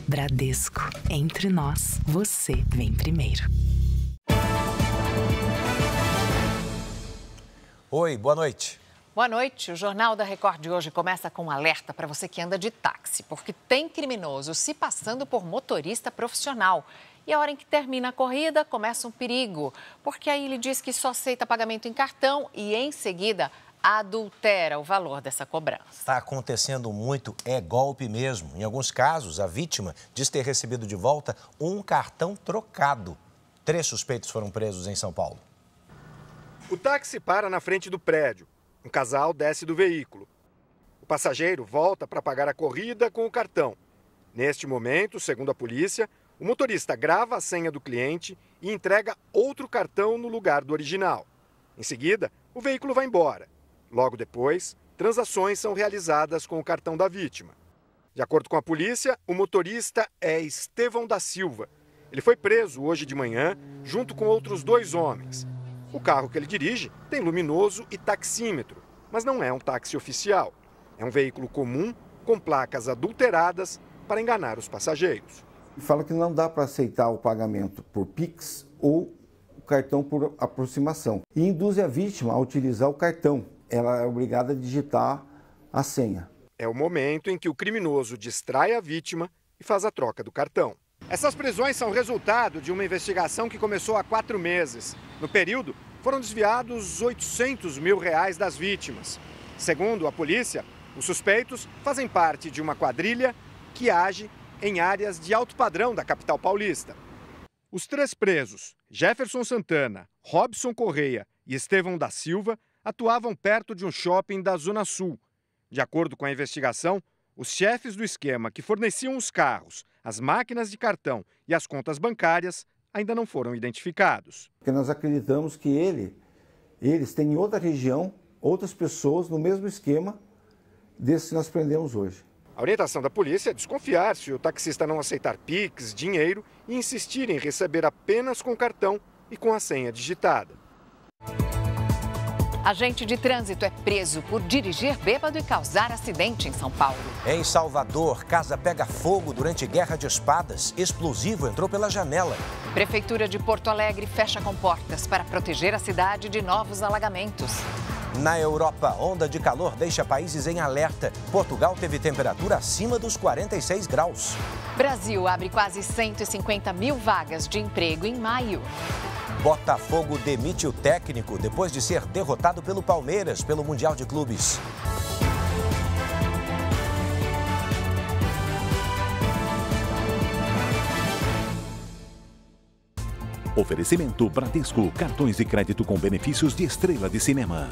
Bradesco. Entre nós, você vem primeiro. Oi, boa noite. Boa noite. O Jornal da Record de hoje começa com um alerta para você que anda de táxi, porque tem criminoso se passando por motorista profissional. E a hora em que termina a corrida, começa um perigo, porque aí ele diz que só aceita pagamento em cartão e, em seguida, adultera o valor dessa cobrança. Está acontecendo muito, é golpe mesmo. Em alguns casos, a vítima diz ter recebido de volta um cartão trocado. 3 suspeitos foram presos em São Paulo. O táxi para na frente do prédio. Um casal desce do veículo. O passageiro volta para pagar a corrida com o cartão. Neste momento, segundo a polícia, o motorista grava a senha do cliente e entrega outro cartão no lugar do original. Em seguida, o veículo vai embora. Logo depois, transações são realizadas com o cartão da vítima. De acordo com a polícia, o motorista é Estevão da Silva. Ele foi preso hoje de manhã, junto com outros 2 homens. O carro que ele dirige tem luminoso e taxímetro, mas não é um táxi oficial. É um veículo comum com placas adulteradas para enganar os passageiros. Fala que não dá para aceitar o pagamento por Pix ou o cartão por aproximação. E induz a vítima a utilizar o cartão. Ela é obrigada a digitar a senha. É o momento em que o criminoso distrai a vítima e faz a troca do cartão. Essas prisões são resultado de uma investigação que começou há 4 meses. No período, foram desviados R$800 mil das vítimas. Segundo a polícia, os suspeitos fazem parte de uma quadrilha que age em áreas de alto padrão da capital paulista. Os 3 presos, Jefferson Santana, Robson Correia e Estevão da Silva, atuavam perto de um shopping da Zona Sul. De acordo com a investigação, os chefes do esquema que forneciam os carros, as máquinas de cartão e as contas bancárias ainda não foram identificados. Porque nós acreditamos que eles têm em outra região, outras pessoas no mesmo esquema desse que nós prendemos hoje. A orientação da polícia é desconfiar se o taxista não aceitar Pix, dinheiro e insistir em receber apenas com cartão e com a senha digitada. Agente de trânsito é preso por dirigir bêbado e causar acidente em São Paulo. Em Salvador, casa pega fogo durante guerra de espadas. Explosivo entrou pela janela. Prefeitura de Porto Alegre fecha comportas para proteger a cidade de novos alagamentos. Na Europa, onda de calor deixa países em alerta. Portugal teve temperatura acima dos 46 graus. Brasil abre quase 150 mil vagas de emprego em maio. Botafogo demite o técnico depois de ser derrotado pelo Palmeiras pelo Mundial de Clubes. Oferecimento Bradesco, cartões de crédito com benefícios de estrela de cinema.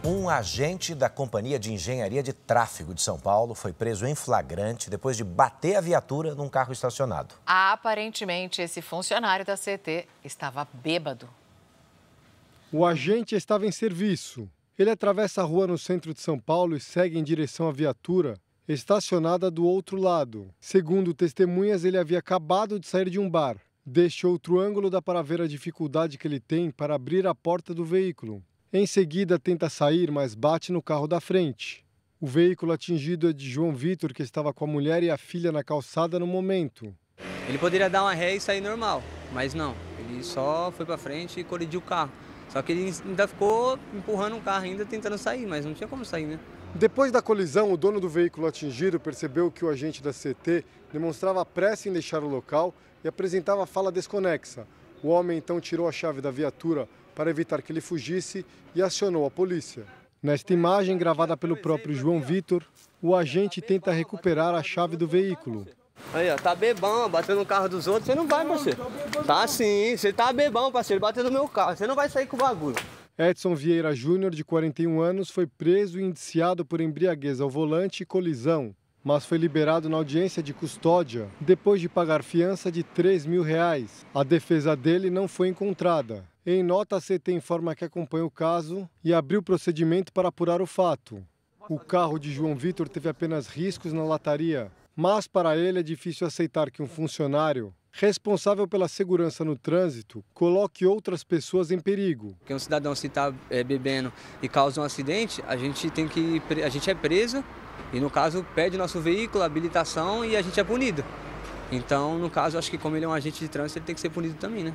Um agente da Companhia de Engenharia de Tráfego de São Paulo foi preso em flagrante depois de bater a viatura num carro estacionado. Aparentemente, esse funcionário da CT estava bêbado. O agente estava em serviço. Ele atravessa a rua no centro de São Paulo e segue em direção à viatura, estacionada do outro lado. Segundo testemunhas, ele havia acabado de sair de um bar. Deste outro ângulo dá para ver a dificuldade que ele tem para abrir a porta do veículo. Em seguida, tenta sair, mas bate no carro da frente. O veículo atingido é de João Vitor, que estava com a mulher e a filha na calçada no momento. Ele poderia dar uma ré e sair normal, mas não. Ele só foi para frente e colidiu o carro. Só que ele ainda ficou empurrando o carro, ainda tentando sair, mas não tinha como sair, né? Depois da colisão, o dono do veículo atingido percebeu que o agente da CT demonstrava pressa em deixar o local e apresentava fala desconexa. O homem então tirou a chave da viatura para evitar que ele fugisse e acionou a polícia. Nesta imagem, gravada pelo próprio João Vitor, o agente tenta recuperar a chave do veículo. Aí, ó, tá bebão, batendo no carro dos outros, você não vai, parceiro. Tá sim, você tá bebão, parceiro, batendo no meu carro, você não vai sair com o bagulho. Edson Vieira Júnior, de 41 anos, foi preso e indiciado por embriaguez ao volante e colisão, mas foi liberado na audiência de custódia depois de pagar fiança de R$3 mil. A defesa dele não foi encontrada. Em nota, a CT informa que acompanha o caso e abriu procedimento para apurar o fato. O carro de João Vitor teve apenas riscos na lataria, mas para ele é difícil aceitar que um funcionário responsável pela segurança no trânsito, coloque outras pessoas em perigo. Porque um cidadão, se está bebendo e causa um acidente, a gente é preso e, no caso, pede nosso veículo, habilitação e a gente é punido. Então, no caso, acho que como ele é um agente de trânsito, ele tem que ser punido também, né?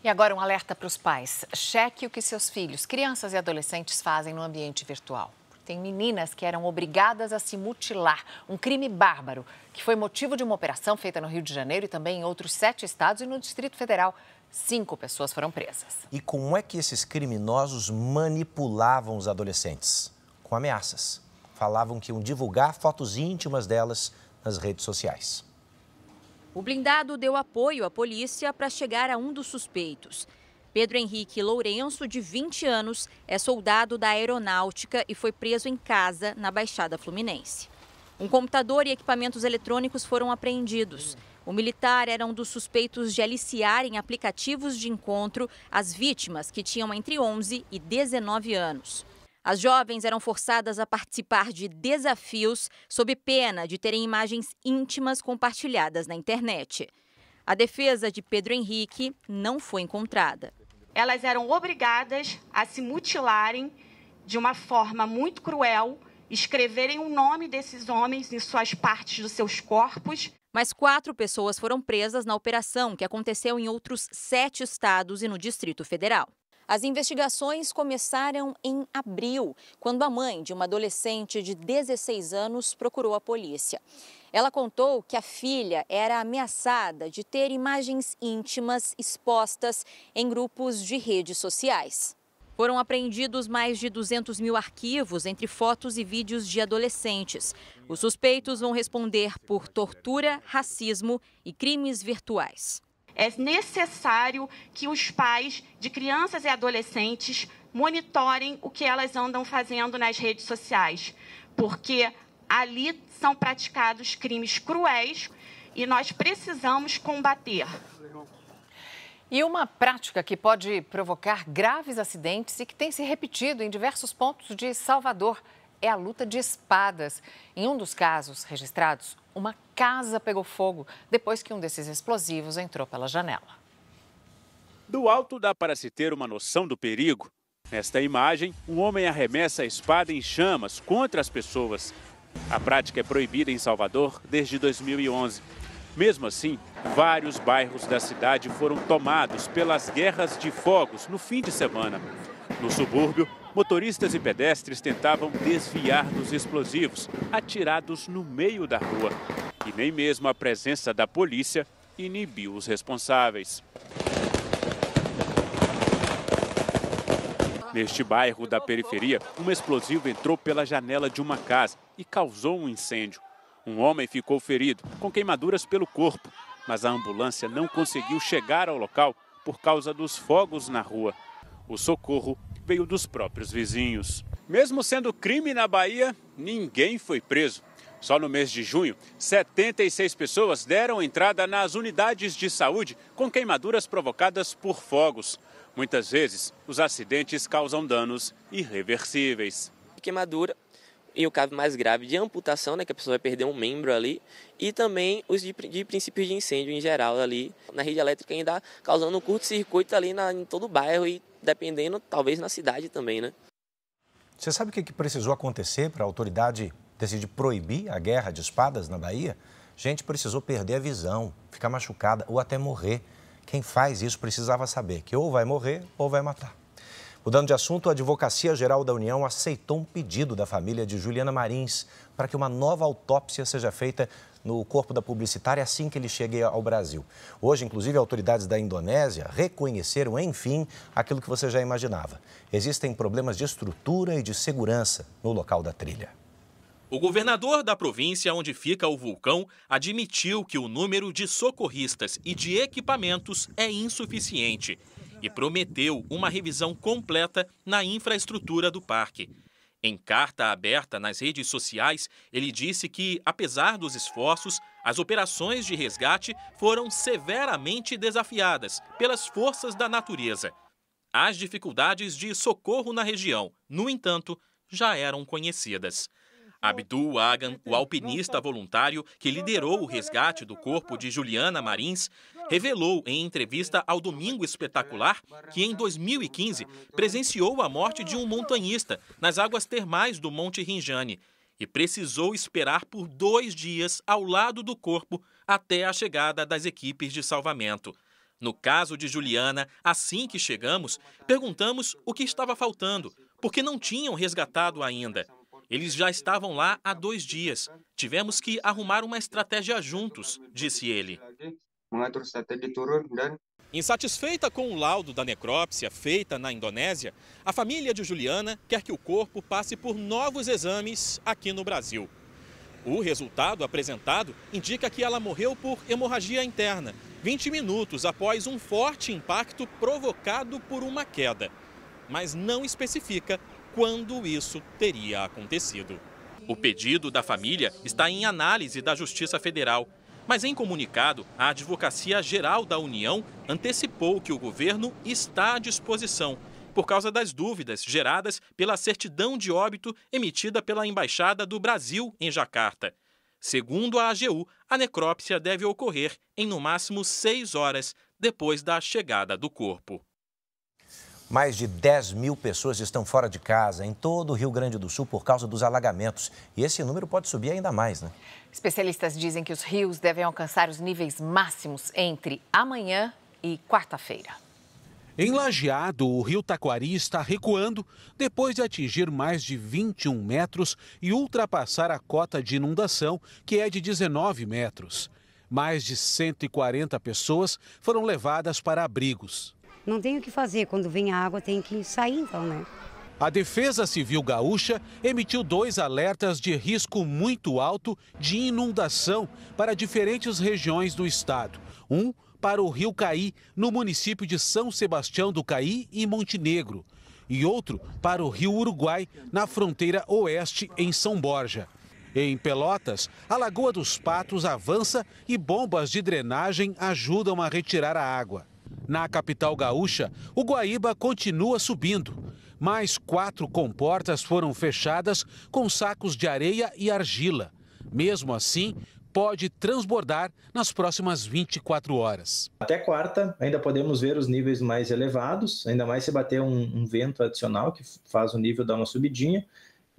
E agora um alerta para os pais. Cheque o que seus filhos, crianças e adolescentes fazem no ambiente virtual. Tem meninas que eram obrigadas a se mutilar, um crime bárbaro, que foi motivo de uma operação feita no Rio de Janeiro e também em outros 7 estados e no Distrito Federal. 5 pessoas foram presas. E como é que esses criminosos manipulavam os adolescentes? Com ameaças. Falavam que iam divulgar fotos íntimas delas nas redes sociais. O blindado deu apoio à polícia para chegar a um dos suspeitos. Pedro Henrique Lourenço, de 20 anos, é soldado da Aeronáutica e foi preso em casa, na Baixada Fluminense. Um computador e equipamentos eletrônicos foram apreendidos. O militar era um dos suspeitos de aliciar em aplicativos de encontro as vítimas, que tinham entre 11 e 19 anos. As jovens eram forçadas a participar de desafios sob pena de terem imagens íntimas compartilhadas na internet. A defesa de Pedro Henrique não foi encontrada. Elas eram obrigadas a se mutilarem de uma forma muito cruel, escreverem o nome desses homens em suas partes dos seus corpos. Mas 4 pessoas foram presas na operação, que aconteceu em outros 7 estados e no Distrito Federal. As investigações começaram em abril, quando a mãe de uma adolescente de 16 anos procurou a polícia. Ela contou que a filha era ameaçada de ter imagens íntimas expostas em grupos de redes sociais. Foram apreendidos mais de 200 mil arquivos entre fotos e vídeos de adolescentes. Os suspeitos vão responder por tortura, racismo e crimes virtuais. É necessário que os pais de crianças e adolescentes monitorem o que elas andam fazendo nas redes sociais, porque ali são praticados crimes cruéis e nós precisamos combater. E uma prática que pode provocar graves acidentes e que tem se repetido em diversos pontos de Salvador é a luta de espadas. Em um dos casos registrados, uma casa pegou fogo depois que um desses explosivos entrou pela janela. Do alto dá para se ter uma noção do perigo. Nesta imagem, um homem arremessa a espada em chamas contra as pessoas. A prática é proibida em Salvador desde 2011. Mesmo assim, vários bairros da cidade foram tomados pelas guerras de fogos no fim de semana. No subúrbio, motoristas e pedestres tentavam desviar dos explosivos atirados no meio da rua. E nem mesmo a presença da polícia inibiu os responsáveis. Neste bairro da periferia, um explosivo entrou pela janela de uma casa e causou um incêndio. Um homem ficou ferido, com queimaduras pelo corpo, mas a ambulância não conseguiu chegar ao local por causa dos fogos na rua. O socorro veio dos próprios vizinhos. Mesmo sendo crime na Bahia, ninguém foi preso. Só no mês de junho, 76 pessoas deram entrada nas unidades de saúde com queimaduras provocadas por fogos. Muitas vezes, os acidentes causam danos irreversíveis. Queimadura e o caso mais grave de amputação, né, que a pessoa vai perder um membro ali, e também os de princípios de incêndio em geral ali na rede elétrica, ainda causando um curto-circuito ali em todo o bairro e dependendo, talvez na cidade também, né? Você sabe o que precisou acontecer para a autoridade decidir proibir a guerra de espadas na Bahia? Gente precisou perder a visão, ficar machucada ou até morrer. Quem faz isso precisava saber que ou vai morrer ou vai matar. Mudando de assunto, a Advocacia Geral da União aceitou um pedido da família de Juliana Marins para que uma nova autópsia seja feita no corpo da publicitária assim que ele chegue ao Brasil. Hoje, inclusive, autoridades da Indonésia reconheceram, enfim, aquilo que você já imaginava. Existem problemas de estrutura e de segurança no local da trilha. O governador da província onde fica o vulcão admitiu que o número de socorristas e de equipamentos é insuficiente e prometeu uma revisão completa na infraestrutura do parque. Em carta aberta nas redes sociais, ele disse que, apesar dos esforços, as operações de resgate foram severamente desafiadas pelas forças da natureza. As dificuldades de socorro na região, no entanto, já eram conhecidas. Abdul Agan, o alpinista voluntário que liderou o resgate do corpo de Juliana Marins, revelou em entrevista ao Domingo Espetacular que em 2015 presenciou a morte de um montanhista nas águas termais do Monte Rinjani e precisou esperar por 2 dias ao lado do corpo até a chegada das equipes de salvamento. No caso de Juliana, assim que chegamos, perguntamos o que estava faltando, porque não tinham resgatado ainda. Eles já estavam lá há 2 dias. Tivemos que arrumar uma estratégia juntos, disse ele. Insatisfeita com o laudo da necrópsia feita na Indonésia, a família de Juliana quer que o corpo passe por novos exames aqui no Brasil. O resultado apresentado indica que ela morreu por hemorragia interna, 20 minutos após um forte impacto provocado por uma queda. Mas não especifica quando isso teria acontecido. O pedido da família está em análise da Justiça Federal. Mas em comunicado, a Advocacia Geral da União antecipou que o governo está à disposição, por causa das dúvidas geradas pela certidão de óbito emitida pela Embaixada do Brasil em Jacarta. Segundo a AGU, a necrópsia deve ocorrer em no máximo 6 horas depois da chegada do corpo. Mais de 10 mil pessoas estão fora de casa em todo o Rio Grande do Sul por causa dos alagamentos. E esse número pode subir ainda mais, né? Especialistas dizem que os rios devem alcançar os níveis máximos entre amanhã e quarta-feira. Em Lajeado, o rio Taquari está recuando depois de atingir mais de 21 metros e ultrapassar a cota de inundação, que é de 19 metros. Mais de 140 pessoas foram levadas para abrigos. Não tem o que fazer, quando vem a água tem que sair então, né? A Defesa Civil Gaúcha emitiu 2 alertas de risco muito alto de inundação para diferentes regiões do estado. Um para o Rio Caí, no município de São Sebastião do Caí e Montenegro. E outro para o Rio Uruguai, na fronteira oeste, em São Borja. Em Pelotas, a Lagoa dos Patos avança e bombas de drenagem ajudam a retirar a água. Na capital gaúcha, o Guaíba continua subindo. Mais 4 comportas foram fechadas com sacos de areia e argila. Mesmo assim, pode transbordar nas próximas 24 horas. Até quarta, ainda podemos ver os níveis mais elevados, ainda mais se bater um vento adicional que faz o nível dar uma subidinha.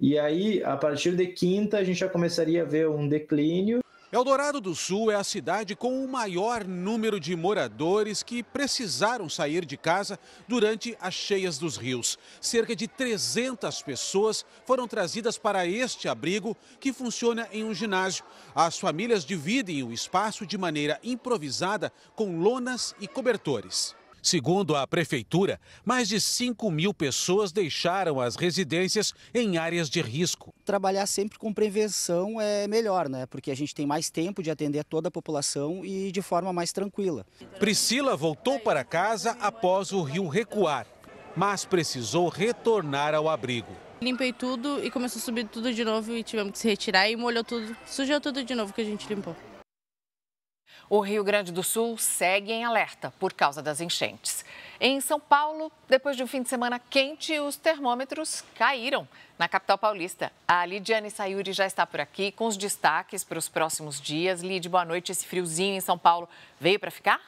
E aí, a partir de quinta, a gente já começaria a ver um declínio. Eldorado do Sul é a cidade com o maior número de moradores que precisaram sair de casa durante as cheias dos rios. Cerca de 300 pessoas foram trazidas para este abrigo, que funciona em um ginásio. As famílias dividem o espaço de maneira improvisada com lonas e cobertores. Segundo a prefeitura, mais de 5 mil pessoas deixaram as residências em áreas de risco. Trabalhar sempre com prevenção é melhor, né? Porque a gente tem mais tempo de atender toda a população e de forma mais tranquila. Priscila voltou para casa após o rio recuar, mas precisou retornar ao abrigo. Limpei tudo e começou a subir tudo de novo e tivemos que se retirar e molhou tudo, sujou tudo de novo que a gente limpou. O Rio Grande do Sul segue em alerta por causa das enchentes. Em São Paulo, depois de um fim de semana quente, os termômetros caíram na capital paulista. A Lidiane Sayuri já está por aqui com os destaques para os próximos dias. Lid, boa noite. Esse friozinho em São Paulo veio para ficar?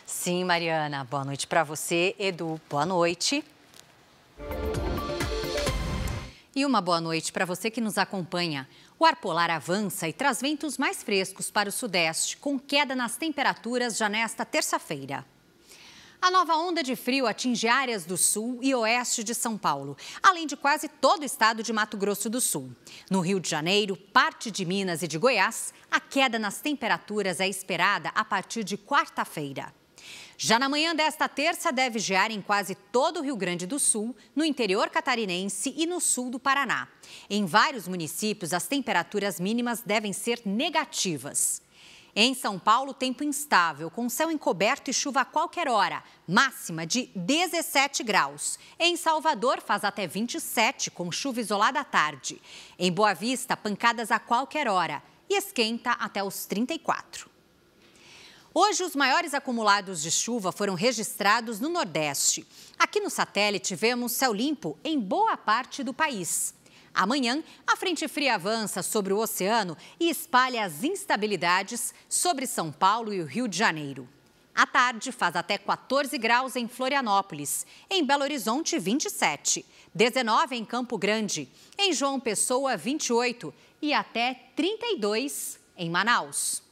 Sim, Mariana. Boa noite para você. Edu, boa noite. E uma boa noite para você que nos acompanha. O ar polar avança e traz ventos mais frescos para o sudeste, com queda nas temperaturas já nesta terça-feira. A nova onda de frio atinge áreas do sul e oeste de São Paulo, além de quase todo o estado de Mato Grosso do Sul. No Rio de Janeiro, parte de Minas e de Goiás, a queda nas temperaturas é esperada a partir de quarta-feira. Já na manhã desta terça, deve gear em quase todo o Rio Grande do Sul, no interior catarinense e no sul do Paraná. Em vários municípios, as temperaturas mínimas devem ser negativas. Em São Paulo, tempo instável, com céu encoberto e chuva a qualquer hora, máxima de 17 graus. Em Salvador, faz até 27, com chuva isolada à tarde. Em Boa Vista, pancadas a qualquer hora e esquenta até os 34. Hoje, os maiores acumulados de chuva foram registrados no Nordeste. Aqui no satélite, vemos céu limpo em boa parte do país. Amanhã, a frente fria avança sobre o oceano e espalha as instabilidades sobre São Paulo e o Rio de Janeiro. À tarde, faz até 14 graus em Florianópolis, em Belo Horizonte, 27, 19 em Campo Grande, em João Pessoa, 28 e até 32 em Manaus.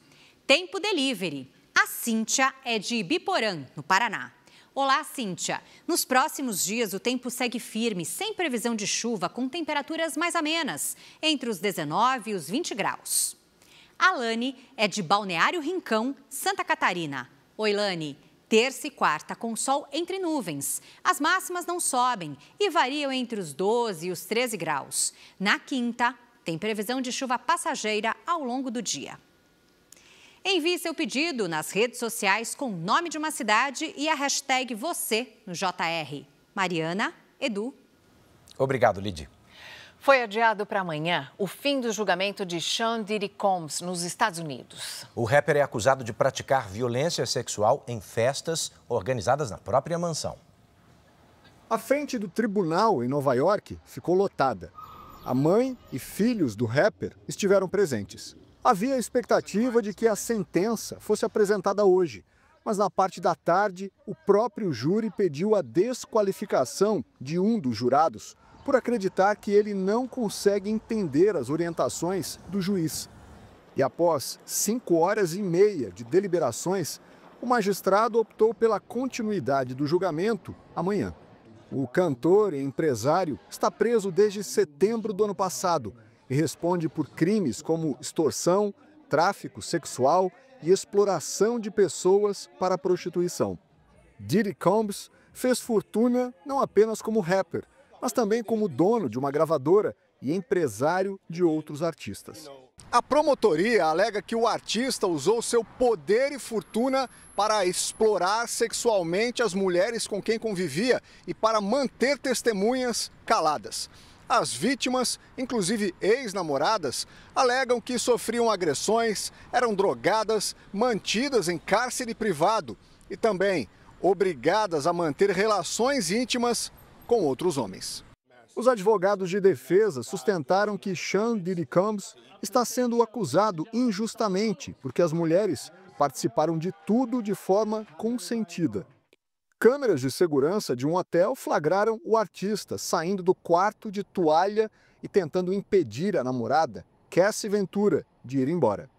Tempo Delivery. A Cíntia é de Ibiporã, no Paraná. Olá, Cíntia. Nos próximos dias, o tempo segue firme, sem previsão de chuva, com temperaturas mais amenas, entre os 19 e os 20 graus. A Lani é de Balneário Rincão, Santa Catarina. Oi, Lani. Terça e quarta, com sol entre nuvens. As máximas não sobem e variam entre os 12 e os 13 graus. Na quinta, tem previsão de chuva passageira ao longo do dia. Envie seu pedido nas redes sociais com o nome de uma cidade e a hashtag você no JR. Mariana, Edu. Obrigado, Lidy. Foi adiado para amanhã o fim do julgamento de Sean Diddy Combs nos Estados Unidos. O rapper é acusado de praticar violência sexual em festas organizadas na própria mansão. A frente do tribunal em Nova York ficou lotada. A mãe e filhos do rapper estiveram presentes. Havia a expectativa de que a sentença fosse apresentada hoje, mas na parte da tarde, o próprio júri pediu a desqualificação de um dos jurados por acreditar que ele não consegue entender as orientações do juiz. E após 5 horas e meia de deliberações, o magistrado optou pela continuidade do julgamento amanhã. O cantor e empresário está preso desde setembro do ano passado e responde por crimes como extorsão, tráfico sexual e exploração de pessoas para a prostituição. Diddy Combs fez fortuna não apenas como rapper, mas também como dono de uma gravadora e empresário de outros artistas. A promotoria alega que o artista usou seu poder e fortuna para explorar sexualmente as mulheres com quem convivia e para manter testemunhas caladas. As vítimas, inclusive ex-namoradas, alegam que sofriam agressões, eram drogadas, mantidas em cárcere privado e também obrigadas a manter relações íntimas com outros homens. Os advogados de defesa sustentaram que Sean Diddy Combs está sendo acusado injustamente porque as mulheres participaram de tudo de forma consentida. Câmeras de segurança de um hotel flagraram o artista saindo do quarto de toalha e tentando impedir a namorada, Cassie Ventura, de ir embora.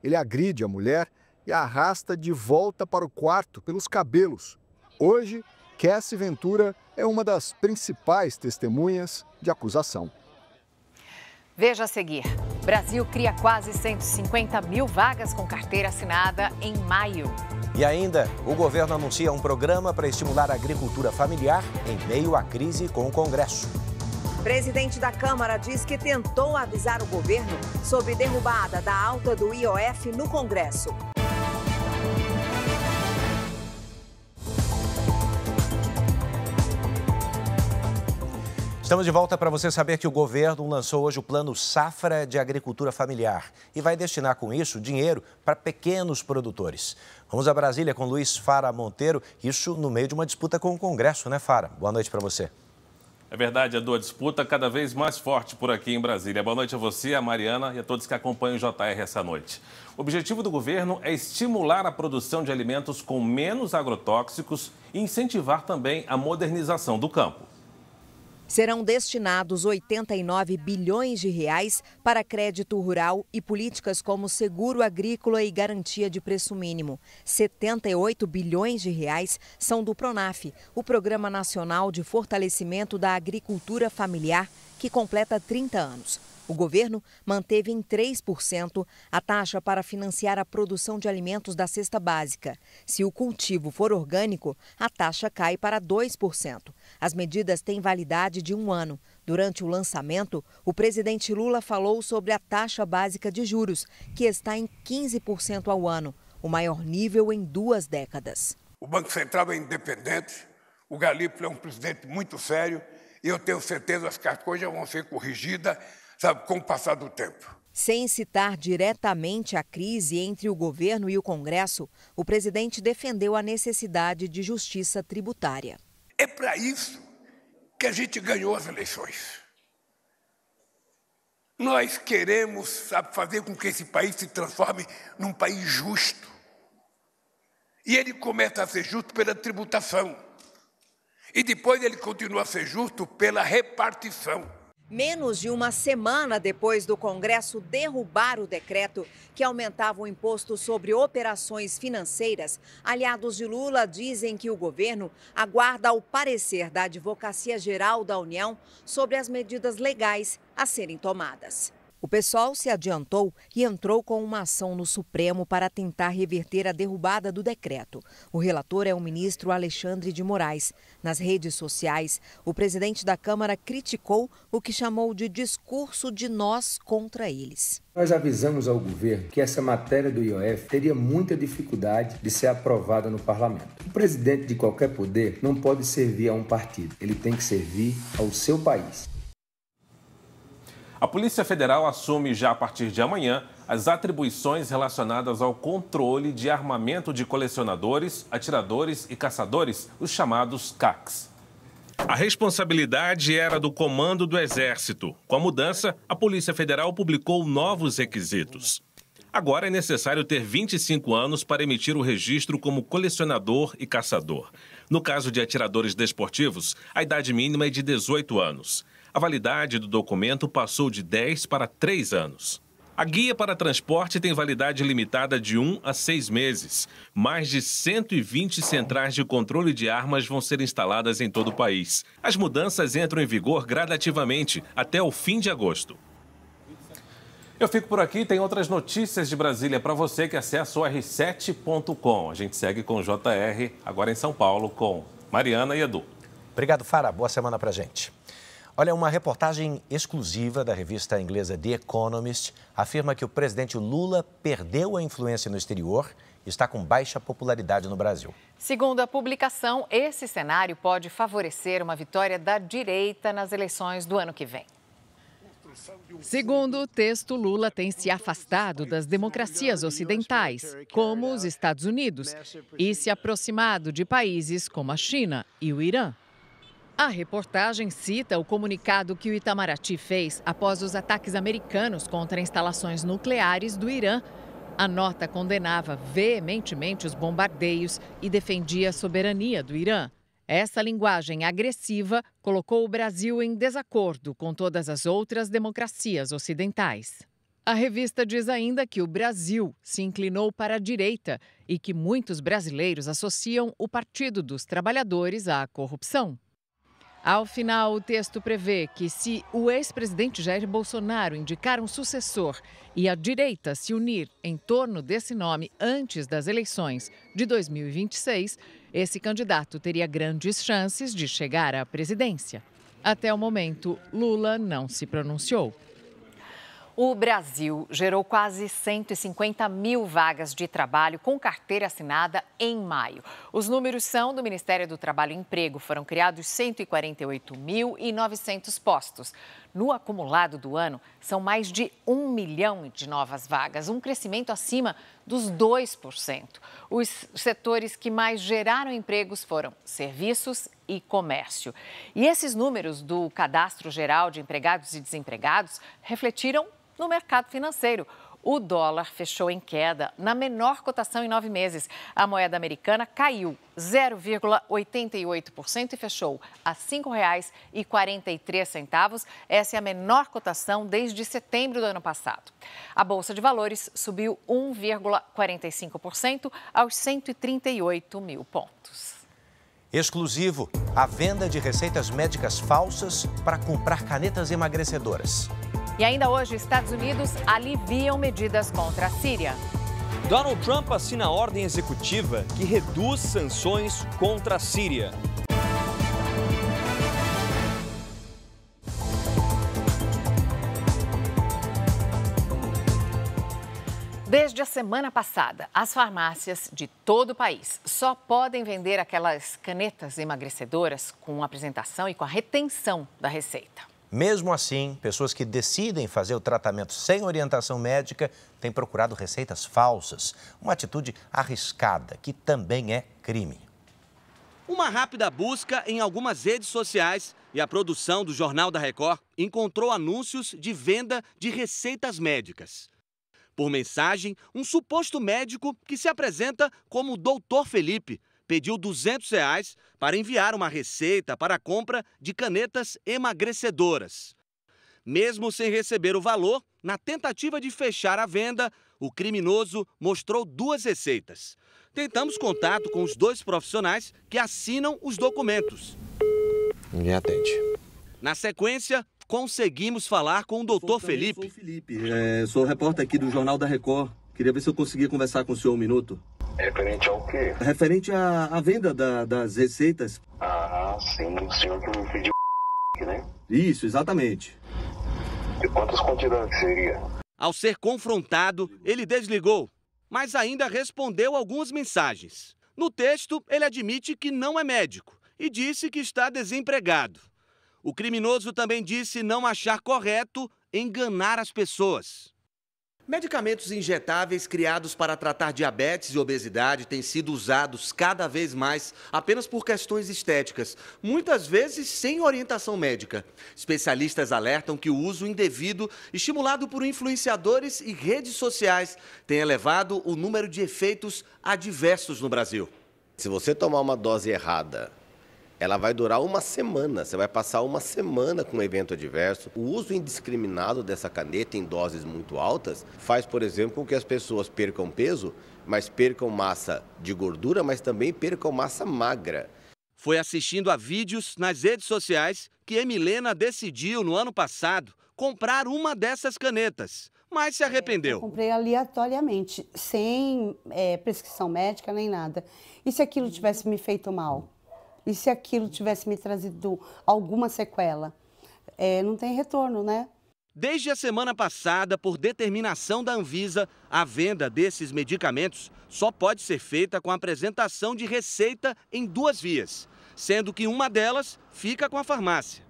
Ele agride a mulher e a arrasta de volta para o quarto pelos cabelos. Hoje, Cassie Ventura é uma das principais testemunhas de acusação. Veja a seguir. Brasil cria quase 150 mil vagas com carteira assinada em maio. E ainda, o governo anuncia um programa para estimular a agricultura familiar em meio à crise com o Congresso. Presidente da Câmara diz que tentou avisar o governo sobre derrubada da alta do IOF no Congresso. Estamos de volta para você saber que o governo lançou hoje o Plano Safra de Agricultura Familiar e vai destinar com isso dinheiro para pequenos produtores. Vamos a Brasília com Luiz Fara Monteiro, isso no meio de uma disputa com o Congresso, né, Fara? Boa noite para você. É verdade, Edu, a disputa cada vez mais forte por aqui em Brasília. Boa noite a você, a Mariana e a todos que acompanham o JR essa noite. O objetivo do governo é estimular a produção de alimentos com menos agrotóxicos e incentivar também a modernização do campo. Serão destinados 89 bilhões de reais para crédito rural e políticas como seguro agrícola e garantia de preço mínimo. 78 bilhões de reais são do PRONAF, o Programa Nacional de Fortalecimento da Agricultura Familiar, que completa 30 anos. O governo manteve em 3% a taxa para financiar a produção de alimentos da cesta básica. Se o cultivo for orgânico, a taxa cai para 2%. As medidas têm validade de 1 ano. Durante o lançamento, o presidente Lula falou sobre a taxa básica de juros, que está em 15% ao ano, o maior nível em 2 décadas. O Banco Central é independente, o Galípolo é um presidente muito sério e eu tenho certeza que as coisas vão ser corrigidas, com o passar do tempo. Sem citar diretamente a crise entre o governo e o Congresso, o presidente defendeu a necessidade de justiça tributária. É para isso que a gente ganhou as eleições. Nós queremos, fazer com que esse país se transforme num país justo. E ele começa a ser justo pela tributação. E depois ele continua a ser justo pela repartição. Menos de uma semana depois do Congresso derrubar o decreto que aumentava o imposto sobre operações financeiras, aliados de Lula dizem que o governo aguarda o parecer da Advocacia Geral da União sobre as medidas legais a serem tomadas. O PSOL se adiantou e entrou com uma ação no Supremo para tentar reverter a derrubada do decreto. O relator é o ministro Alexandre de Moraes. Nas redes sociais, o presidente da Câmara criticou o que chamou de discurso de nós contra eles. Nós avisamos ao governo que essa matéria do IOF teria muita dificuldade de ser aprovada no parlamento. O presidente de qualquer poder não pode servir a um partido, ele tem que servir ao seu país. A Polícia Federal assume já a partir de amanhã as atribuições relacionadas ao controle de armamento de colecionadores, atiradores e caçadores, os chamados CACs. A responsabilidade era do Comando do Exército. Com a mudança, a Polícia Federal publicou novos requisitos. Agora é necessário ter 25 anos para emitir o registro como colecionador e caçador. No caso de atiradores desportivos, a idade mínima é de 18 anos. A validade do documento passou de 10 para 3 anos. A guia para transporte tem validade limitada de 1 a 6 meses. Mais de 120 centrais de controle de armas vão ser instaladas em todo o país. As mudanças entram em vigor gradativamente até o fim de agosto. Eu fico por aqui, tem outras notícias de Brasília para você que acessa o r7.com. A gente segue com o JR, agora em São Paulo, com Mariana e Edu. Obrigado, Fara. Boa semana para a gente. Olha, uma reportagem exclusiva da revista inglesa The Economist afirma que o presidente Lula perdeu a influência no exterior e está com baixa popularidade no Brasil. Segundo a publicação, esse cenário pode favorecer uma vitória da direita nas eleições do ano que vem. Segundo o texto, Lula tem se afastado das democracias ocidentais, como os Estados Unidos, e se aproximado de países como a China e o Irã. A reportagem cita o comunicado que o Itamaraty fez após os ataques americanos contra instalações nucleares do Irã. A nota condenava veementemente os bombardeios e defendia a soberania do Irã. Essa linguagem agressiva colocou o Brasil em desacordo com todas as outras democracias ocidentais. A revista diz ainda que o Brasil se inclinou para a direita e que muitos brasileiros associam o Partido dos Trabalhadores à corrupção. Ao final, o texto prevê que, se o ex-presidente Jair Bolsonaro indicar um sucessor e a direita se unir em torno desse nome antes das eleições de 2026, esse candidato teria grandes chances de chegar à presidência. Até o momento, Lula não se pronunciou. O Brasil gerou quase 150 mil vagas de trabalho com carteira assinada em maio. Os números são do Ministério do Trabalho e Emprego. Foram criados 148.900 postos. No acumulado do ano, são mais de 1 milhão de novas vagas, um crescimento acima dos 2%. Os setores que mais geraram empregos foram serviços e comércio. E esses números do Cadastro Geral de Empregados e Desempregados refletiram no mercado financeiro. O dólar fechou em queda, na menor cotação em 9 meses. A moeda americana caiu 0,88% e fechou a R$ 5,43. Essa é a menor cotação desde setembro do ano passado. A Bolsa de Valores subiu 1,45% aos 138 mil pontos. Exclusivo, a venda de receitas médicas falsas para comprar canetas emagrecedoras. E ainda hoje, Estados Unidos aliviam medidas contra a Síria. Donald Trump assina ordem executiva que reduz sanções contra a Síria. Desde a semana passada, as farmácias de todo o país só podem vender aquelas canetas emagrecedoras com apresentação e com a retenção da receita. Mesmo assim, pessoas que decidem fazer o tratamento sem orientação médica têm procurado receitas falsas. Uma atitude arriscada, que também é crime. Uma rápida busca em algumas redes sociais e a produção do Jornal da Record encontrou anúncios de venda de receitas médicas. Por mensagem, um suposto médico que se apresenta como Dr. Felipe pediu R$200 para enviar uma receita para a compra de canetas emagrecedoras. Mesmo sem receber o valor, na tentativa de fechar a venda, o criminoso mostrou 2 receitas. Tentamos contato com os 2 profissionais que assinam os documentos. Ninguém atende. Na sequência, conseguimos falar com o Dr. Felipe. Sou Felipe, sou repórter aqui do Jornal da Record. Queria ver se eu conseguia conversar com o senhor um minuto. Referente ao quê? Referente à venda das receitas. Ah, sim. O senhor que me pediu né? Isso, exatamente. De quantas quantidades seria? Ao ser confrontado, ele desligou, mas ainda respondeu algumas mensagens. No texto, ele admite que não é médico e disse que está desempregado. O criminoso também disse não achar correto enganar as pessoas. Medicamentos injetáveis criados para tratar diabetes e obesidade têm sido usados cada vez mais apenas por questões estéticas, muitas vezes sem orientação médica. Especialistas alertam que o uso indevido, estimulado por influenciadores e redes sociais, tem elevado o número de efeitos adversos no Brasil. Se você tomar uma dose errada, ela vai durar uma semana, você vai passar uma semana com um evento adverso. O uso indiscriminado dessa caneta em doses muito altas faz, por exemplo, com que as pessoas percam peso, mas percam massa de gordura, mas também percam massa magra. Foi assistindo a vídeos nas redes sociais que Emilena decidiu, no ano passado, comprar uma dessas canetas, mas se arrependeu. Eu comprei aleatoriamente, sem prescrição médica nem nada. E se aquilo tivesse me feito mal? E se aquilo tivesse me trazido alguma sequela? Não tem retorno, né? Desde a semana passada, por determinação da Anvisa, a venda desses medicamentos só pode ser feita com a apresentação de receita em 2 vias, sendo que uma delas fica com a farmácia.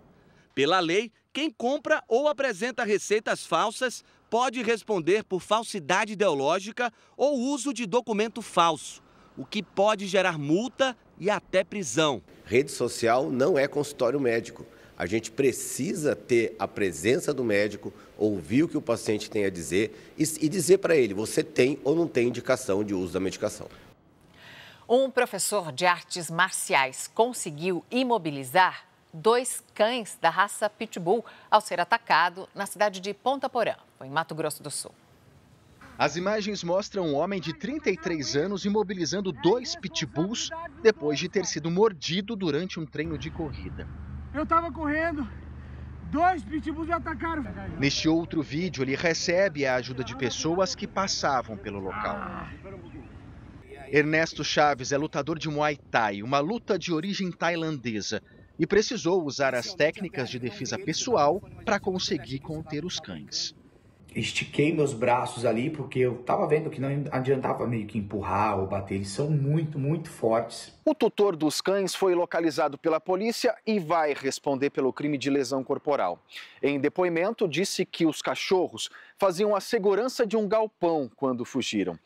Pela lei, quem compra ou apresenta receitas falsas pode responder por falsidade ideológica ou uso de documento falso, o que pode gerar multa e até prisão. Rede social não é consultório médico. A gente precisa ter a presença do médico, ouvir o que o paciente tem a dizer e dizer para ele, você tem ou não tem indicação de uso da medicação. Um professor de artes marciais conseguiu imobilizar 2 cães da raça Pitbull ao ser atacado na cidade de Ponta Porã, em Mato Grosso do Sul. As imagens mostram um homem de 33 anos imobilizando 2 pitbulls depois de ter sido mordido durante um treino de corrida. Eu estava correndo, 2 pitbulls me atacaram. Neste outro vídeo, ele recebe a ajuda de pessoas que passavam pelo local. Ernesto Chaves é lutador de Muay Thai, uma luta de origem tailandesa, e precisou usar as técnicas de defesa pessoal para conseguir conter os cães. Estiquei meus braços ali porque eu estava vendo que não adiantava meio que empurrar ou bater. Eles são muito, muito fortes. O tutor dos cães foi localizado pela polícia e vai responder pelo crime de lesão corporal. Em depoimento, disse que os cachorros faziam a segurança de um galpão quando fugiram.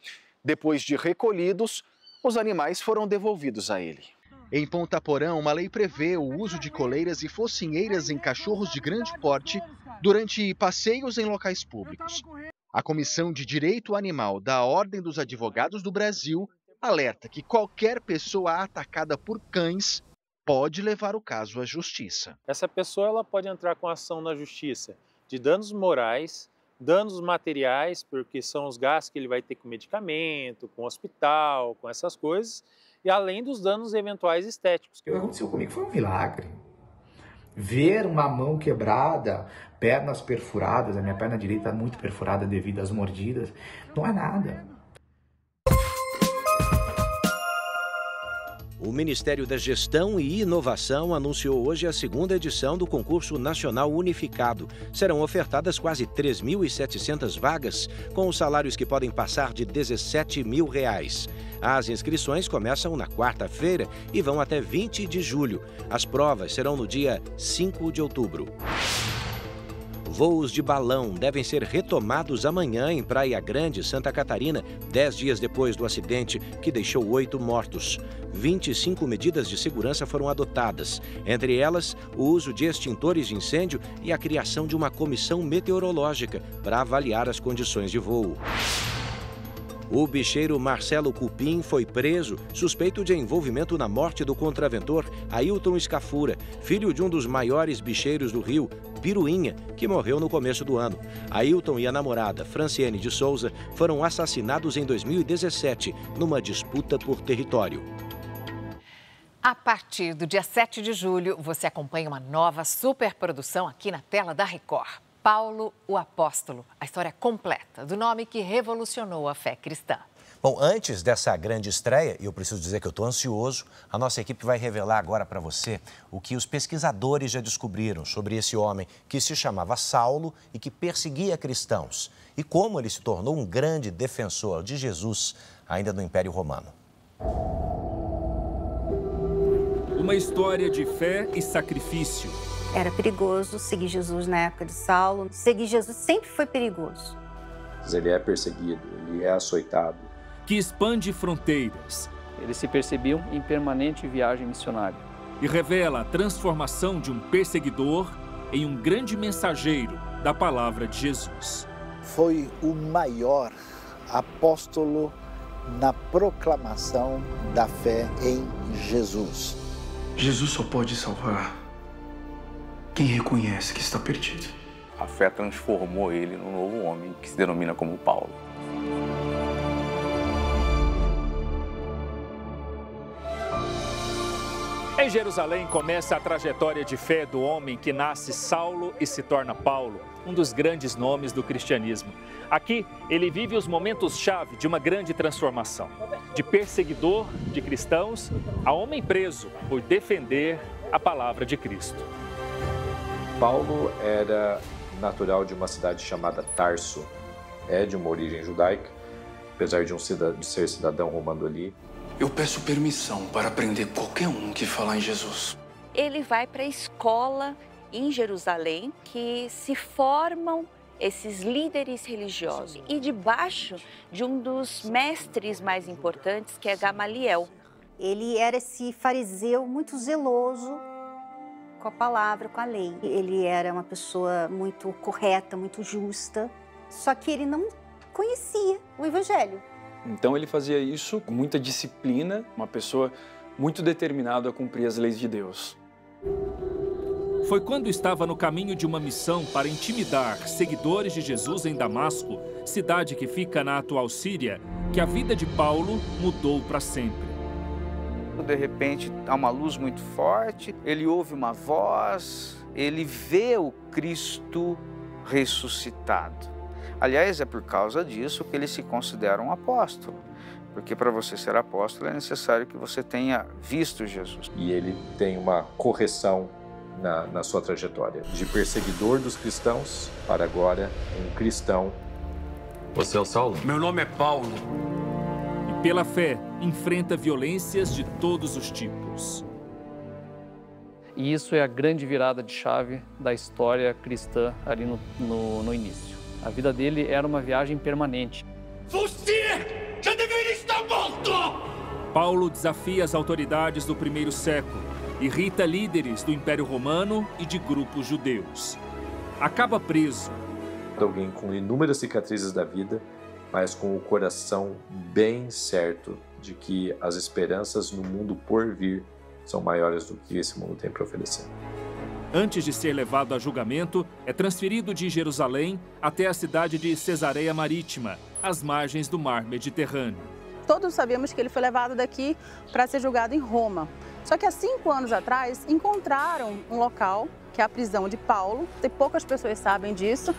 Depois de recolhidos, os animais foram devolvidos a ele. Em Ponta Porã, uma lei prevê o uso de coleiras e focinheiras em cachorros de grande porte durante passeios em locais públicos. A Comissão de Direito Animal da Ordem dos Advogados do Brasil alerta que qualquer pessoa atacada por cães pode levar o caso à justiça. Essa pessoa ela pode entrar com ação na justiça de danos morais, danos materiais, porque são os gastos que ele vai ter com medicamento, com hospital, com essas coisas, e além dos danos eventuais estéticos. O que aconteceu comigo foi um milagre. Ver uma mão quebrada, pernas perfuradas, a minha perna direita muito perfurada devido às mordidas, não é nada. O Ministério da Gestão e Inovação anunciou hoje a 2ª edição do Concurso Nacional Unificado. Serão ofertadas quase 3.700 vagas, com os salários que podem passar de R$ 17 mil. As inscrições começam na quarta-feira e vão até 20 de julho. As provas serão no dia 5 de outubro. Voos de balão devem ser retomados amanhã em Praia Grande, Santa Catarina, 10 dias depois do acidente que deixou 8 mortos. 25 medidas de segurança foram adotadas, entre elas o uso de extintores de incêndio e a criação de uma comissão meteorológica para avaliar as condições de voo. O bicheiro Marcelo Cupim foi preso, suspeito de envolvimento na morte do contraventor Ailton Scafura, filho de um dos maiores bicheiros do Rio, Piruinha, que morreu no começo do ano. Ailton e a namorada, Franciene de Souza, foram assassinados em 2017, numa disputa por território. A partir do dia 7 de julho, você acompanha uma nova superprodução aqui na tela da Record. Paulo, o Apóstolo, a história completa do nome que revolucionou a fé cristã. Bom, antes dessa grande estreia, e eu preciso dizer que eu estou ansioso, a nossa equipe vai revelar agora para você o que os pesquisadores já descobriram sobre esse homem que se chamava Saulo e que perseguia cristãos. E como ele se tornou um grande defensor de Jesus, ainda no Império Romano. Uma história de fé e sacrifício. Era perigoso seguir Jesus na época de Saulo. Seguir Jesus sempre foi perigoso. Ele é perseguido, ele é açoitado. Que expande fronteiras. Eles se percebiam em permanente viagem missionária. E revela a transformação de um perseguidor em um grande mensageiro da palavra de Jesus. Foi o maior apóstolo na proclamação da fé em Jesus. Jesus só pode salvar quem reconhece que está perdido. A fé transformou ele num novo homem que se denomina como Paulo. Em Jerusalém começa a trajetória de fé do homem que nasce Saulo e se torna Paulo, um dos grandes nomes do cristianismo. Aqui, ele vive os momentos-chave de uma grande transformação. De perseguidor de cristãos a homem preso por defender a palavra de Cristo. Paulo era natural de uma cidade chamada Tarso. É de uma origem judaica, apesar de ser cidadão romano ali. Eu peço permissão para prender qualquer um que falar em Jesus. Ele vai para a escola em Jerusalém que se formam esses líderes religiosos. E debaixo de um dos mestres mais importantes, que é Gamaliel. Ele era esse fariseu muito zeloso com a palavra, com a lei. Ele era uma pessoa muito correta, muito justa, só que ele não conhecia o Evangelho. Então ele fazia isso com muita disciplina, uma pessoa muito determinada a cumprir as leis de Deus. Foi quando estava no caminho de uma missão para intimidar seguidores de Jesus em Damasco, cidade que fica na atual Síria, que a vida de Paulo mudou para sempre. De repente, há uma luz muito forte, ele ouve uma voz, ele vê o Cristo ressuscitado. Aliás, é por causa disso que ele se considera um apóstolo, porque para você ser apóstolo é necessário que você tenha visto Jesus. E ele tem uma correção na sua trajetória, de perseguidor dos cristãos para agora um cristão. Você é o Saulo? Meu nome é Paulo. Pela fé, enfrenta violências de todos os tipos. E isso é a grande virada de chave da história cristã ali no início. A vida dele era uma viagem permanente. Você já deveria estar morto! Paulo desafia as autoridades do primeiro século, irrita líderes do Império Romano e de grupos judeus. Acaba preso. Alguém com inúmeras cicatrizes da vida, mas com o coração bem certo de que as esperanças no mundo por vir são maiores do que esse mundo tem para oferecer. Antes de ser levado a julgamento, é transferido de Jerusalém até a cidade de Cesareia Marítima, às margens do mar Mediterrâneo. Todos sabemos que ele foi levado daqui para ser julgado em Roma. Só que há 5 anos atrás encontraram um local, que é a prisão de Paulo, e poucas pessoas sabem disso.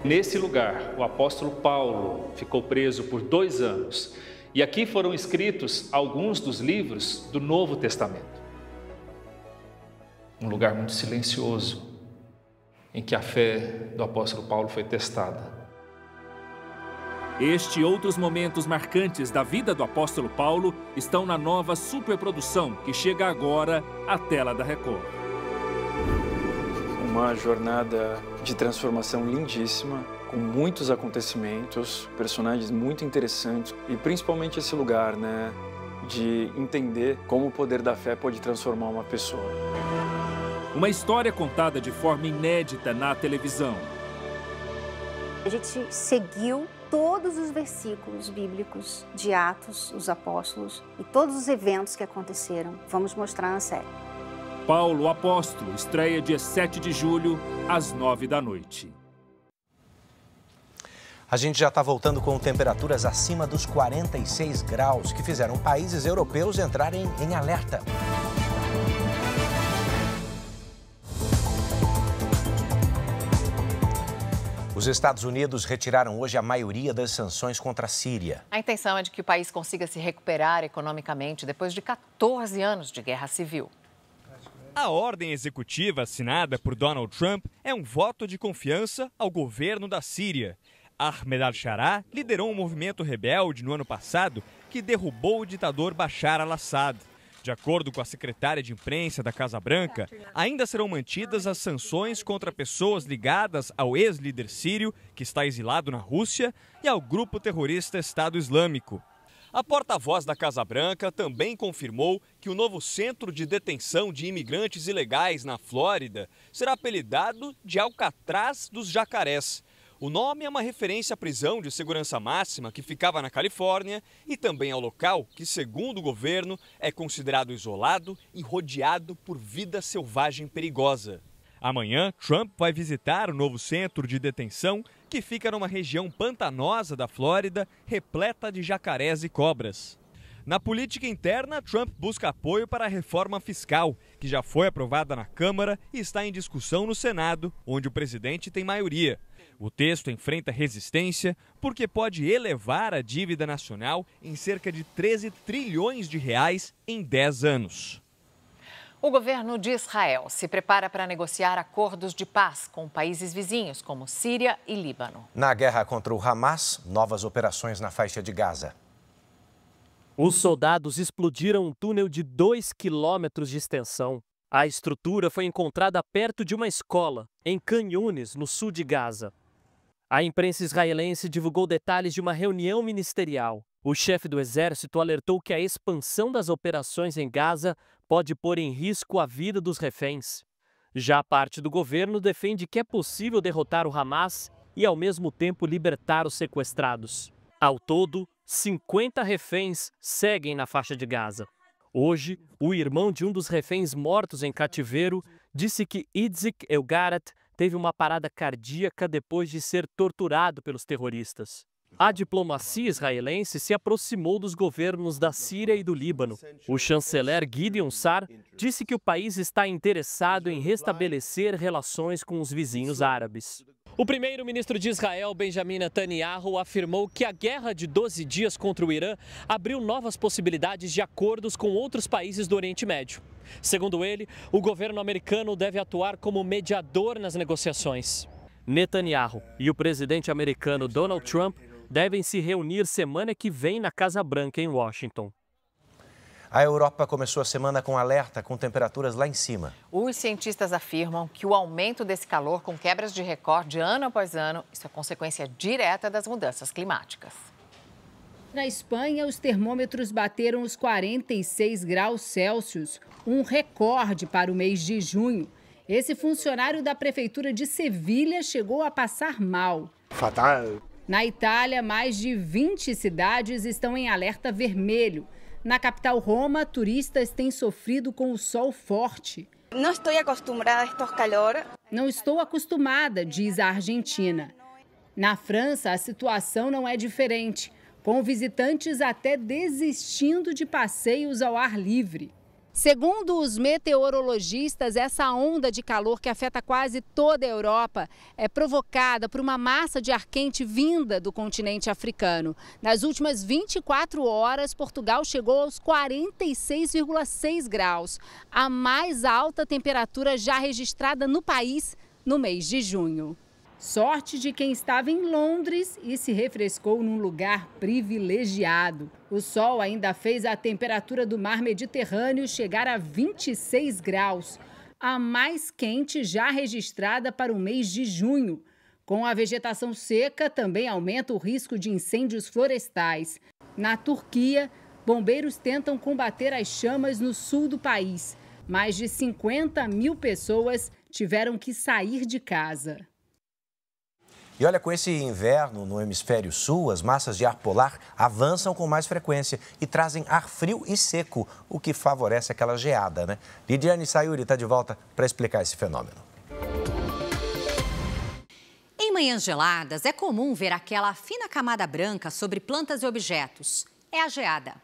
Nesse lugar, o apóstolo Paulo ficou preso por 2 anos. E aqui foram escritos alguns dos livros do Novo Testamento. Um lugar muito silencioso, em que a fé do apóstolo Paulo foi testada. Este e outros momentos marcantes da vida do apóstolo Paulo estão na nova superprodução que chega agora à tela da Record. Uma uma jornada de transformação lindíssima, com muitos acontecimentos, personagens muito interessantes e principalmente esse lugar, né, de entender como o poder da fé pode transformar uma pessoa. Uma história contada de forma inédita na televisão. A gente seguiu todos os versículos bíblicos de Atos, os Apóstolos e todos os eventos que aconteceram. Vamos mostrar na série. Paulo, o Apóstolo, estreia dia 7 de julho, às 9 da noite. A gente já está voltando com temperaturas acima dos 46 graus, que fizeram países europeus entrarem em alerta. Os Estados Unidos retiraram hoje a maioria das sanções contra a Síria. A intenção é de que o país consiga se recuperar economicamente depois de 14 anos de guerra civil. A ordem executiva assinada por Donald Trump é um voto de confiança ao governo da Síria. Ahmed al-Sharaa liderou um movimento rebelde no ano passado que derrubou o ditador Bashar al-Assad. De acordo com a secretária de imprensa da Casa Branca, ainda serão mantidas as sanções contra pessoas ligadas ao ex-líder sírio, que está exilado na Rússia, e ao grupo terrorista Estado Islâmico. A porta-voz da Casa Branca também confirmou que o novo centro de detenção de imigrantes ilegais na Flórida será apelidado de Alcatraz dos Jacarés. O nome é uma referência à prisão de segurança máxima que ficava na Califórnia e também ao local que, segundo o governo, é considerado isolado e rodeado por vida selvagem perigosa. Amanhã, Trump vai visitar o novo centro de detenção que fica numa região pantanosa da Flórida, repleta de jacarés e cobras. Na política interna, Trump busca apoio para a reforma fiscal, que já foi aprovada na Câmara e está em discussão no Senado, onde o presidente tem maioria. O texto enfrenta resistência porque pode elevar a dívida nacional em cerca de 13 trilhões de reais em 10 anos. O governo de Israel se prepara para negociar acordos de paz com países vizinhos, como Síria e Líbano. Na guerra contra o Hamas, novas operações na faixa de Gaza. Os soldados explodiram um túnel de 2 quilômetros de extensão. A estrutura foi encontrada perto de uma escola, em Khan Yunis, no sul de Gaza. A imprensa israelense divulgou detalhes de uma reunião ministerial. O chefe do exército alertou que a expansão das operações em Gaza pode pôr em risco a vida dos reféns. Já a parte do governo defende que é possível derrotar o Hamas e, ao mesmo tempo, libertar os sequestrados. Ao todo, 50 reféns seguem na faixa de Gaza. Hoje, o irmão de um dos reféns mortos em cativeiro disse que Idzik Elgarat teve uma parada cardíaca depois de ser torturado pelos terroristas. A diplomacia israelense se aproximou dos governos da Síria e do Líbano. O chanceler Gideon Sa'ar disse que o país está interessado em restabelecer relações com os vizinhos árabes. O primeiro-ministro de Israel, Benjamin Netanyahu, afirmou que a guerra de 12 dias contra o Irã abriu novas possibilidades de acordos com outros países do Oriente Médio. Segundo ele, o governo americano deve atuar como mediador nas negociações. Netanyahu e o presidente americano Donald Trump devem se reunir semana que vem na Casa Branca, em Washington. A Europa começou a semana com alerta, com temperaturas lá em cima. Os cientistas afirmam que o aumento desse calor com quebras de recorde ano após ano, isso é consequência direta das mudanças climáticas. Na Espanha, os termômetros bateram os 46 graus Celsius, um recorde para o mês de junho. Esse funcionário da prefeitura de Sevilha chegou a passar mal. Fatal. Na Itália, mais de 20 cidades estão em alerta vermelho. Na capital Roma, turistas têm sofrido com o sol forte. Não estou acostumada a estes calores. Não estou acostumada, diz a argentina. Na França, a situação não é diferente, com visitantes até desistindo de passeios ao ar livre. Segundo os meteorologistas, essa onda de calor que afeta quase toda a Europa é provocada por uma massa de ar quente vinda do continente africano. Nas últimas 24 horas, Portugal chegou aos 46,6 graus, a mais alta temperatura já registrada no país no mês de junho. Sorte de quem estava em Londres e se refrescou num lugar privilegiado. O sol ainda fez a temperatura do mar Mediterrâneo chegar a 26 graus. a mais quente já registrada para o mês de junho. Com a vegetação seca, também aumenta o risco de incêndios florestais. Na Turquia, bombeiros tentam combater as chamas no sul do país. Mais de 50 mil pessoas tiveram que sair de casa. E olha, com esse inverno no hemisfério sul, as massas de ar polar avançam com mais frequência e trazem ar frio e seco, o que favorece aquela geada, né? Lidiane Sayuri está de volta para explicar esse fenômeno. Em manhãs geladas, é comum ver aquela fina camada branca sobre plantas e objetos. É a geada.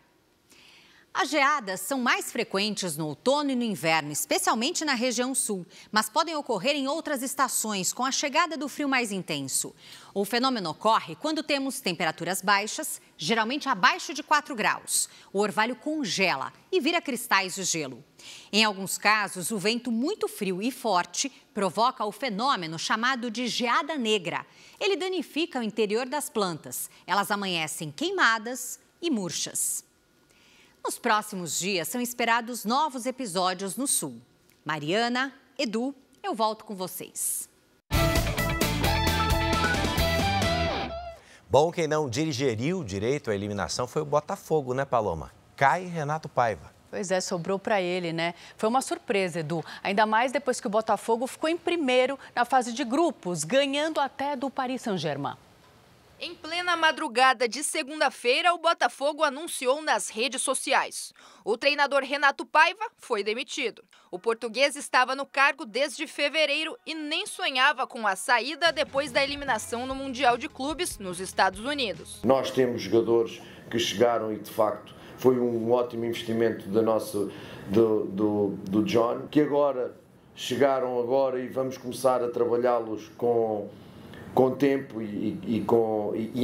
As geadas são mais frequentes no outono e no inverno, especialmente na região sul, mas podem ocorrer em outras estações, com a chegada do frio mais intenso. O fenômeno ocorre quando temos temperaturas baixas, geralmente abaixo de 4 graus. O orvalho congela e vira cristais de gelo. Em alguns casos, o vento muito frio e forte provoca o fenômeno chamado de geada negra. Ele danifica o interior das plantas. Elas amanhecem queimadas e murchas. Nos próximos dias, são esperados novos episódios no sul. Mariana, Edu, eu volto com vocês. Bom, quem não digeriu direito a eliminação foi o Botafogo, né, Paloma? Cai Renato Paiva. Pois é, sobrou para ele, né? Foi uma surpresa, Edu. Ainda mais depois que o Botafogo ficou em primeiro na fase de grupos, ganhando até do Paris Saint-Germain. Em plena madrugada de segunda-feira, o Botafogo anunciou nas redes sociais. O treinador Renato Paiva foi demitido. O português estava no cargo desde fevereiro e nem sonhava com a saída depois da eliminação no Mundial de Clubes nos Estados Unidos. Nós temos jogadores que chegaram e, de facto, foi um ótimo investimento do John, que agora chegaram e vamos começar a trabalhá-los com tempo e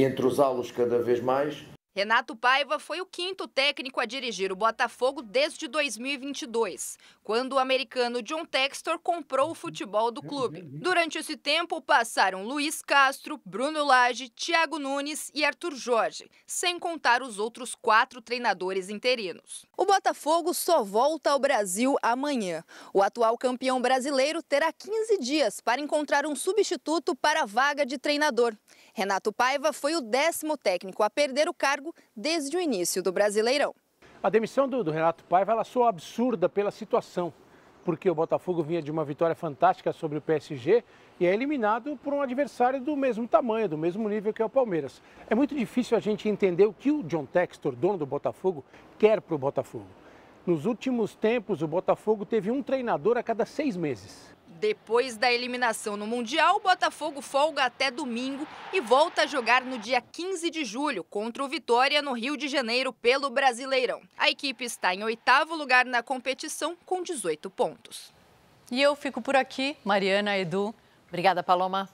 entrosá-los cada vez mais. Renato Paiva foi o 5º técnico a dirigir o Botafogo desde 2022, quando o americano John Textor comprou o futebol do clube. Durante esse tempo, passaram Luiz Castro, Bruno Lage, Thiago Nunes e Arthur Jorge, sem contar os outros 4 treinadores interinos. O Botafogo só volta ao Brasil amanhã. O atual campeão brasileiro terá 15 dias para encontrar um substituto para a vaga de treinador. Renato Paiva foi o 10º técnico a perder o cargo desde o início do Brasileirão. A demissão do Renato Paiva ela soa absurda pela situação, porque o Botafogo vinha de uma vitória fantástica sobre o PSG e é eliminado por um adversário do mesmo tamanho, do mesmo nível que é o Palmeiras. É muito difícil a gente entender o que o John Textor, dono do Botafogo, quer para o Botafogo. Nos últimos tempos, o Botafogo teve um treinador a cada 6 meses. Depois da eliminação no Mundial, o Botafogo folga até domingo e volta a jogar no dia 15 de julho contra o Vitória no Rio de Janeiro pelo Brasileirão. A equipe está em 8º lugar na competição com 18 pontos. E eu fico por aqui, Mariana, Edu. Obrigada, Paloma.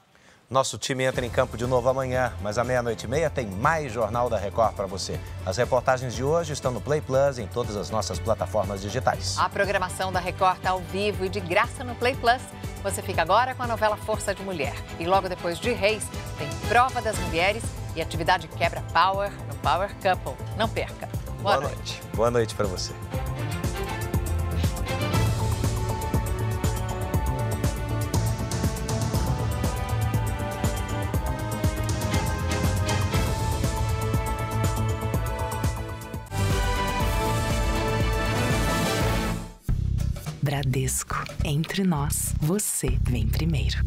Nosso time entra em campo de novo amanhã, mas à 00:30 tem mais Jornal da Record para você. As reportagens de hoje estão no Play Plus e em todas as nossas plataformas digitais. A programação da Record está ao vivo e de graça no Play Plus. Você fica agora com a novela Força de Mulher. E logo depois de Reis, tem Prova das Mulheres e atividade Quebra Power no Power Couple. Não perca. Boa noite. Boa noite para você. Bradesco, entre nós, você vem primeiro.